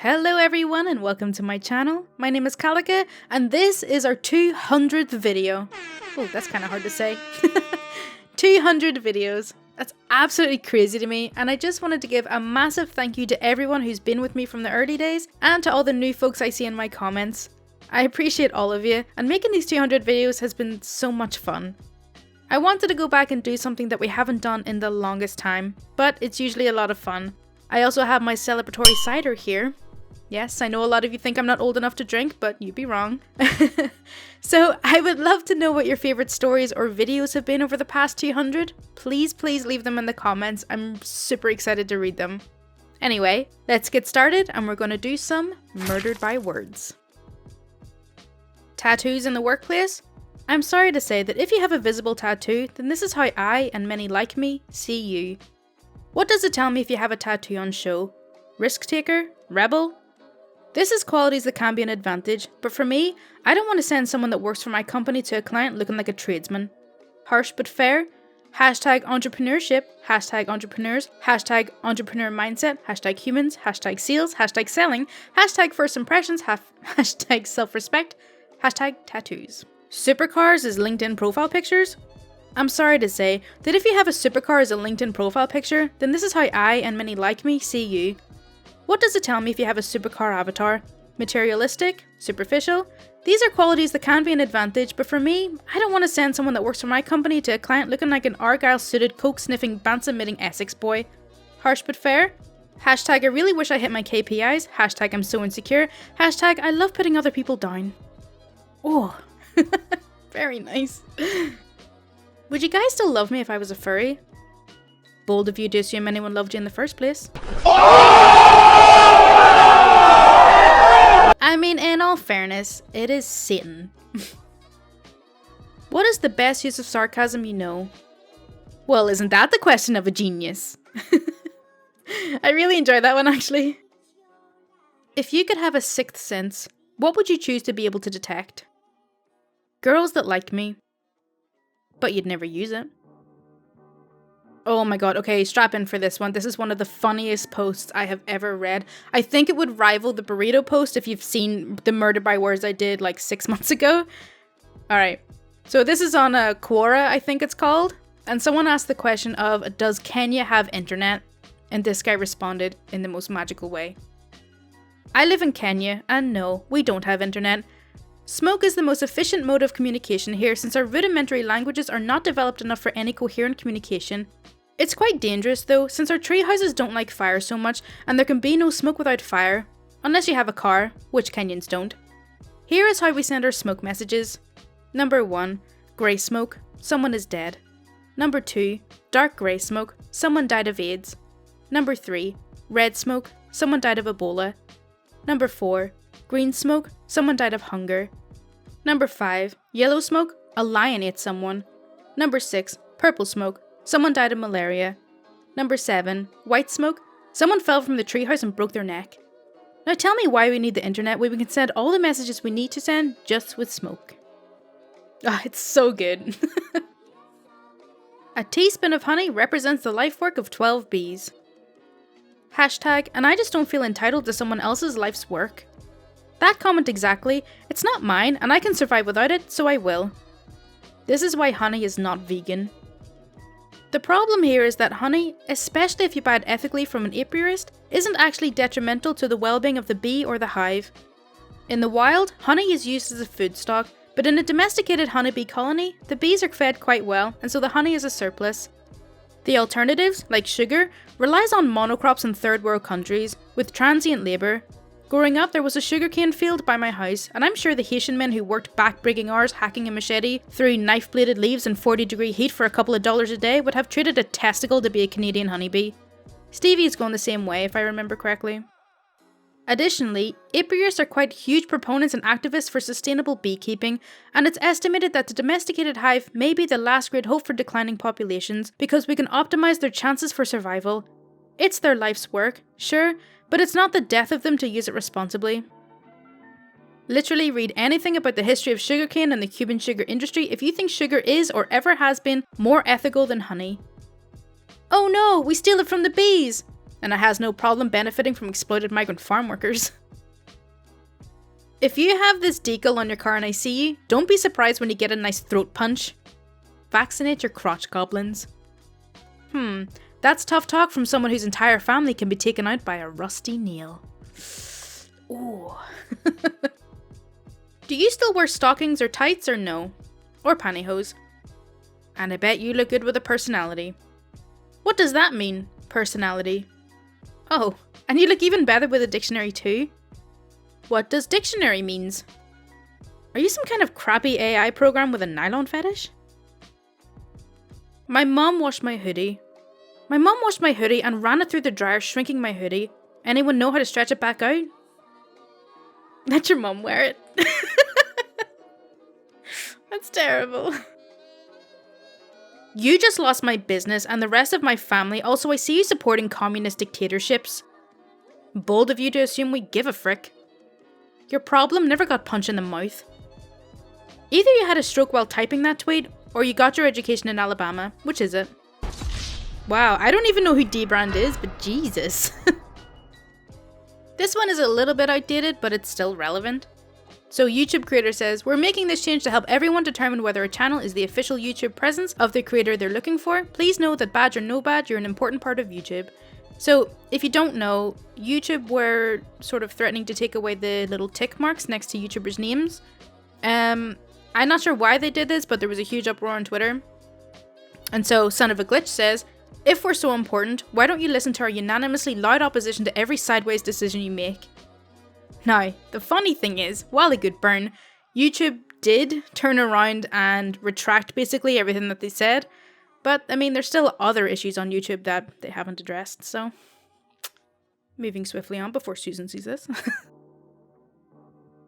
Hello everyone and welcome to my channel. My name is Kalica and this is our 200th video. Oh, that's kind of hard to say. 200 videos. That's absolutely crazy to me, and I just wanted to give a massive thank you to everyone who's been with me from the early days and to all the new folks I see in my comments. I appreciate all of you, and making these 200 videos has been so much fun. I wanted to go back and do something that we haven't done in the longest time, but it's usually a lot of fun. I also have my celebratory cider here. Yes, I know a lot of you think I'm not old enough to drink, but you'd be wrong. So I would love to know what your favourite stories or videos have been over the past 200. Please leave them in the comments. I'm super excited to read them. Anyway, let's get started and we're going to do some Murdered by Words. Tattoos in the workplace? I'm sorry to say that if you have a visible tattoo, then this is how I, and many like me, see you. What does it tell me if you have a tattoo on show? Risk taker? Rebel? This is qualities that can be an advantage, but for me, I don't want to send someone that works for my company to a client looking like a tradesman. Harsh but fair? Hashtag entrepreneurship, hashtag entrepreneurs, hashtag entrepreneur mindset, hashtag humans, hashtag sales, hashtag selling, hashtag first impressions, hashtag self-respect, hashtag tattoos. Supercars as LinkedIn profile pictures? I'm sorry to say that if you have a supercar as a LinkedIn profile picture, then this is how I, and many like me, see you. What does it tell me if you have a supercar avatar? Materialistic? Superficial? These are qualities that can be an advantage, but for me, I don't want to send someone that works for my company to a client looking like an Argyle-suited, coke-sniffing, bants-emitting Essex boy. Harsh but fair? Hashtag I really wish I hit my KPIs, hashtag I'm so insecure, hashtag I love putting other people down. Oh, very nice. Would you guys still love me if I was a furry? Bold of you to assume anyone loved you in the first place. I mean, in all fairness, it is Satan. What is the best use of sarcasm you know? Well, isn't that the question of a genius? I really enjoyed that one, actually. If you could have a sixth sense, what would you choose to be able to detect? Girls that like me. But you'd never use it. Oh my god, okay, strap in for this one. This is one of the funniest posts I have ever read. I think it would rival the burrito post if you've seen the Murdered by Words I did like 6 months ago. Alright, so this is on Quora, I think it's called. And someone asked the question of, does Kenya have internet? And this guy responded in the most magical way. I live in Kenya, and no, we don't have internet. Smoke is the most efficient mode of communication here since our rudimentary languages are not developed enough for any coherent communication. It's quite dangerous though, since our tree houses don't like fire so much, and there can be no smoke without fire. Unless you have a car, which Kenyans don't. Here is how we send our smoke messages. Number 1, grey smoke, someone is dead. Number 2, dark grey smoke, someone died of AIDS. Number 3, red smoke, someone died of Ebola. Number 4, green smoke, someone died of hunger. Number 5, yellow smoke, a lion ate someone. Number 6, purple smoke, someone died of malaria. Number 7, white smoke, someone fell from the treehouse and broke their neck. Now tell me why we need the internet when we can send all the messages we need to send just with smoke. Ah, it's so good. A teaspoon of honey represents the life work of 12 bees. Hashtag, and I just don't feel entitled to someone else's life's work. That comment exactly, it's not mine and I can survive without it, so I will. This is why honey is not vegan. The problem here is that honey, especially if you buy it ethically from an apiarist, isn't actually detrimental to the well-being of the bee or the hive. In the wild, honey is used as a food stock, but in a domesticated honeybee colony, the bees are fed quite well, and so the honey is a surplus. The alternatives, like sugar, relies on monocrops in third world countries, with transient labour. Growing up, there was a sugarcane field by my house, and I'm sure the Haitian men who worked back-breaking hours hacking a machete through knife-bladed leaves in 40-degree heat for a couple of dollars a day would have traded a testicle to be a Canadian honeybee. Stevie is going the same way, if I remember correctly. Additionally, apiarists are quite huge proponents and activists for sustainable beekeeping, and it's estimated that the domesticated hive may be the last great hope for declining populations because we can optimise their chances for survival. It's their life's work, sure, but it's not the death of them to use it responsibly. Literally read anything about the history of sugarcane and the Cuban sugar industry if you think sugar is, or ever has been, more ethical than honey. Oh no, we steal it from the bees! and it has no problem benefiting from exploited migrant farm workers. If you have this decal on your car and I see you, don't be surprised when you get a nice throat punch. Vaccinate your crotch goblins. That's tough talk from someone whose entire family can be taken out by a rusty nail. Ooh. Do you still wear stockings or tights or no? Or pantyhose? And I bet you look good with a personality. What does that mean, personality? Oh, and you look even better with a dictionary too? What does dictionary means? Are you some kind of crappy AI program with a nylon fetish? My mom washed my hoodie. My mom washed my hoodie and ran it through the dryer, shrinking my hoodie. Anyone know how to stretch it back out? Let your mom wear it. That's terrible. You just lost my business and the rest of my family. Also, I see you supporting communist dictatorships. Bold of you to assume we give a frick. Your problem never got punched in the mouth. Either you had a stroke while typing that tweet, or you got your education in Alabama. Which is it? Wow, I don't even know who D-Brand is, but Jesus. This one is a little bit outdated, but it's still relevant. So YouTube creator says, we're making this change to help everyone determine whether a channel is the official YouTube presence of the creator they're looking for. Please know that badge or no badge, you're an important part of YouTube. So if you don't know, YouTube were sort of threatening to take away the little tick marks next to YouTubers' names. I'm not sure why they did this, but there was a huge uproar on Twitter. And so Son of a Glitch says, if we're so important, why don't you listen to our unanimously loud opposition to every sideways decision you make? Now, the funny thing is, while a good burn, YouTube did turn around and retract basically everything that they said. But, I mean, there's still other issues on YouTube that they haven't addressed, so... Moving swiftly on before Susan sees this.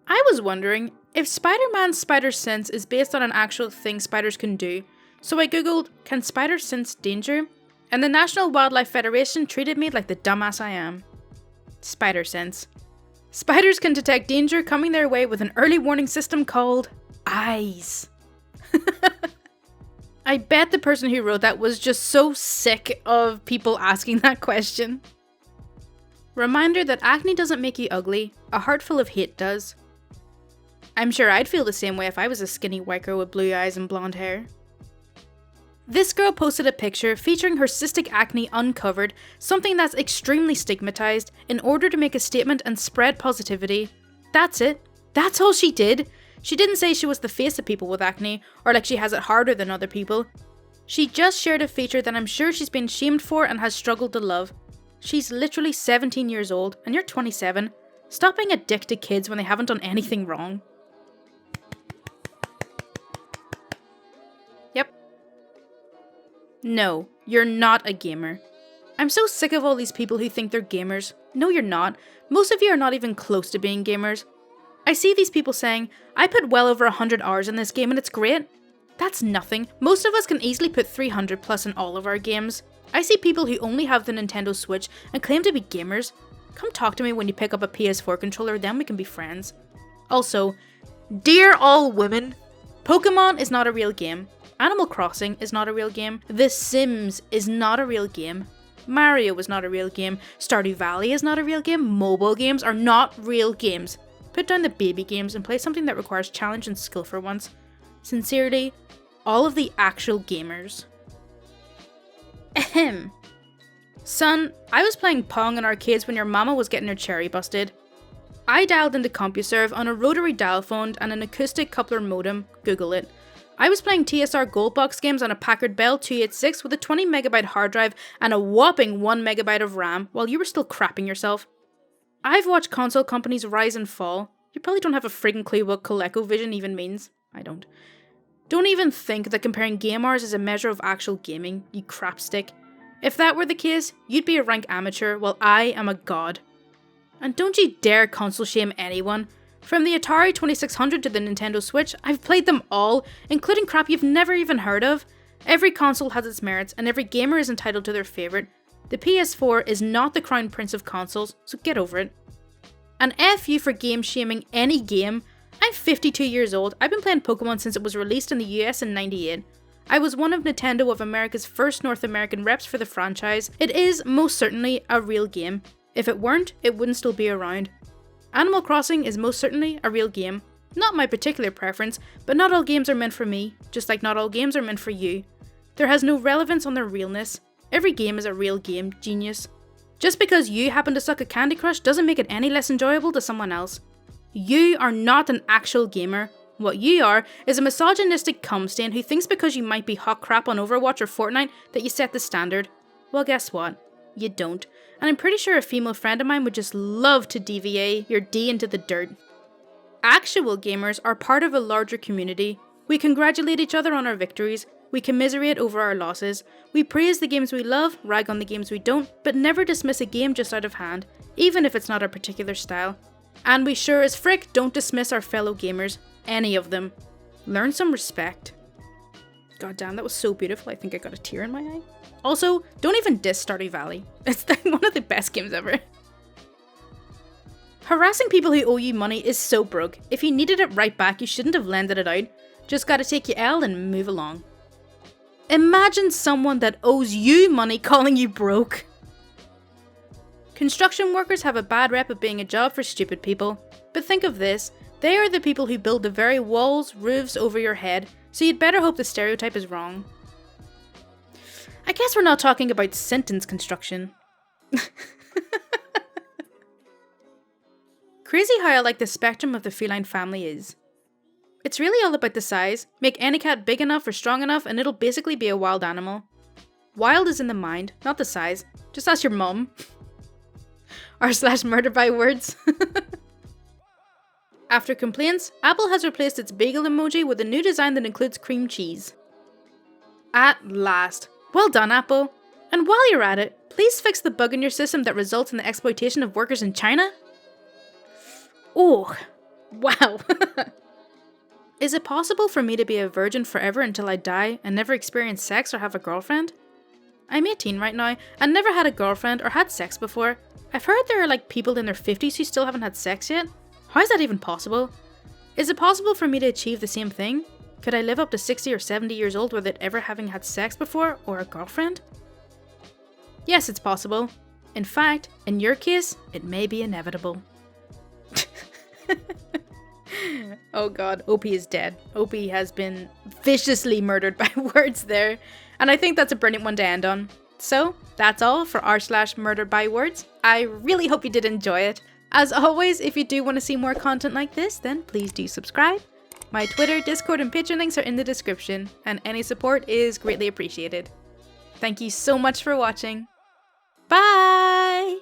I was wondering if Spider-Man's spider sense is based on an actual thing spiders can do. So I googled, can spiders sense danger? And the National Wildlife Federation treated me like the dumbass I am. Spider sense. Spiders can detect danger coming their way with an early warning system called eyes. I bet the person who wrote that was just so sick of people asking that question. Reminder that acne doesn't make you ugly, a heart full of hate does. I'm sure I'd feel the same way if I was a skinny white girl with blue eyes and blonde hair. This girl posted a picture featuring her cystic acne uncovered, something that's extremely stigmatized, in order to make a statement and spread positivity. That's it. That's all she did. She didn't say she was the face of people with acne, or like she has it harder than other people. She just shared a feature that I'm sure she's been shamed for and has struggled to love. She's literally 17 years old, and you're 27. Stop being a dick to kids when they haven't done anything wrong. Yep. No, you're not a gamer. I'm so sick of all these people who think they're gamers. No, you're not. Most of you are not even close to being gamers. I see these people saying, I put well over 100 hours in this game and it's great. That's nothing. Most of us can easily put 300 plus in all of our games. I see people who only have the Nintendo Switch and claim to be gamers. Come talk to me when you pick up a PS4 controller, then we can be friends. Also, dear all women, Pokemon is not a real game. Animal Crossing is not a real game. The Sims is not a real game. Mario is not a real game. Stardew Valley is not a real game. Mobile games are not real games. Put down the baby games and play something that requires challenge and skill for once. Sincerely, all of the actual gamers. Ahem. Son, I was playing Pong in arcades when your mama was getting her cherry busted. I dialed into CompuServe on a rotary dial phone and an acoustic coupler modem. Google it. I was playing TSR Goldbox games on a Packard Bell 286 with a 20MB hard drive and a whopping 1MB of RAM while you were still crapping yourself. I've watched console companies rise and fall. You probably don't have a friggin' clue what ColecoVision even means. I don't. Don't even think that comparing game hours is a measure of actual gaming, you crapstick. If that were the case, you'd be a rank amateur while I am a god. And don't you dare console shame anyone. From the Atari 2600 to the Nintendo Switch, I've played them all, including crap you've never even heard of. Every console has its merits, and every gamer is entitled to their favourite. The PS4 is not the crown prince of consoles, so get over it. And F you for game shaming any game. I'm 52 years old, I've been playing Pokemon since it was released in the US in '98. I was one of Nintendo of America's first North American reps for the franchise. It is most certainly a real game. If it weren't, it wouldn't still be around. Animal Crossing is most certainly a real game. Not my particular preference, but not all games are meant for me, just like not all games are meant for you. There has no relevance on their realness. Every game is a real game, genius. Just because you happen to suck at Candy Crush doesn't make it any less enjoyable to someone else. You are not an actual gamer. What you are is a misogynistic cumstain who thinks because you might be hot crap on Overwatch or Fortnite that you set the standard. Well, guess what? You don't. And I'm pretty sure a female friend of mine would just love to DVA your D into the dirt. Actual gamers are part of a larger community. We congratulate each other on our victories. We commiserate over our losses. We praise the games we love, rag on the games we don't, but never dismiss a game just out of hand, even if it's not our particular style. And we sure as frick don't dismiss our fellow gamers. Any of them. Learn some respect. God damn, that was so beautiful. I think I got a tear in my eye. Also, don't even diss Stardew Valley. It's one of the best games ever. Harassing people who owe you money is so broke. If you needed it right back, you shouldn't have lended it out. Just gotta take your L and move along. Imagine someone that owes you money calling you broke. Construction workers have a bad rep of being a job for stupid people. But think of this. They are the people who build the very walls, roofs over your head, so you'd better hope the stereotype is wrong. I guess we're not talking about sentence construction. Crazy how I like the spectrum of the feline family is. It's really all about the size. Make any cat big enough or strong enough and it'll basically be a wild animal. Wild is in the mind, not the size. Just ask your mum. r/murderedbywords. After complaints, Apple has replaced its bagel emoji with a new design that includes cream cheese. At last. Well done, Apple. And while you're at it, please fix the bug in your system that results in the exploitation of workers in China. Oh, wow. Is it possible for me to be a virgin forever until I die and never experience sex or have a girlfriend? I'm 18 right now and never had a girlfriend or had sex before. I've heard there are like people in their 50s who still haven't had sex yet. How is that even possible? Is it possible for me to achieve the same thing? Could I live up to 60 or 70 years old without ever having had sex before or a girlfriend? Yes, it's possible. In fact, in your case, it may be inevitable. Oh god, OP is dead. OP has been viciously murdered by words there. And I think that's a brilliant one to end on. So, that's all for r/murderedbywords. I really hope you did enjoy it. As always, if you do want to see more content like this, then please do subscribe. My Twitter, Discord, and Patreon links are in the description, and any support is greatly appreciated. Thank you so much for watching. Bye!